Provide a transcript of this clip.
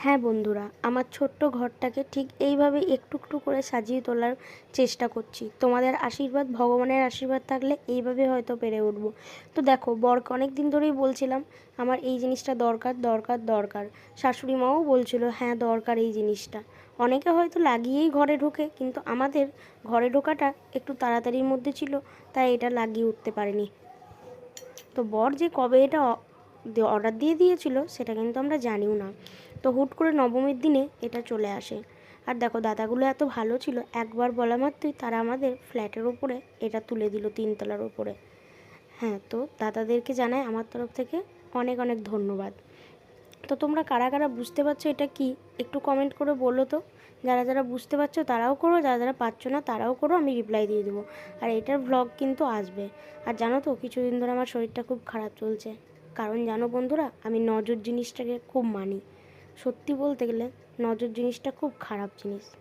হ্যাঁ বন্ধুরা, আমার ছোট্ট ঘরটাকে ঠিক এইভাবে একটু একটু করে সাজিয়ে তোলার চেষ্টা করছি। তোমাদের আশীর্বাদ, ভগবানের আশীর্বাদ থাকলে এইভাবে হয়তো পেরে উঠবো। তো দেখো, বরকে অনেক দিন ধরেই বলছিলাম আমার এই জিনিসটা দরকার দরকার দরকার। শাশুড়ি মাও বলছিল হ্যাঁ দরকার এই জিনিসটা। অনেকে হয়তো লাগিয়েই ঘরে ঢোকে, কিন্তু আমাদের ঘরে ঢোকাটা একটু তাড়াতাড়ির মধ্যে ছিল, তাই এটা লাগিয়ে উঠতে পারিনি। তো বর যে কবে এটা অর্ডার দিয়ে দিয়েছিল সেটা কিন্তু আমরা জানিও না। তো হুট করে নবমীর দিনে এটা চলে আসে। আর দেখো, দাদাগুলো এত ভালো ছিল, একবার বলা মাত্রই তারা আমাদের ফ্ল্যাটের ওপরে এটা তুলে দিল, 3 তলার ওপরে। হ্যাঁ, তো দাদাদেরকে জানাই আমার তরফ থেকে অনেক অনেক ধন্যবাদ। তো তোমরা কারা কারা বুঝতে পারছো এটা কি, একটু কমেন্ট করে বলো তো। যারা যারা বুঝতে পারছো তারাও করো, যারা যারা পারছো না তারাও করো, আমি রিপ্লাই দিয়ে দেবো। আর এটার ভ্লগ কিন্তু আসবে। আর জানো তো, কিছুদিন ধরে আমার শরীরটা খুব খারাপ চলছে। কারণ জানো বন্ধুরা, আমি নজর জিনিসটাকে খুব মানি। সত্যি বলতে গেলে নজর জিনিসটা খুব খারাপ জিনিস।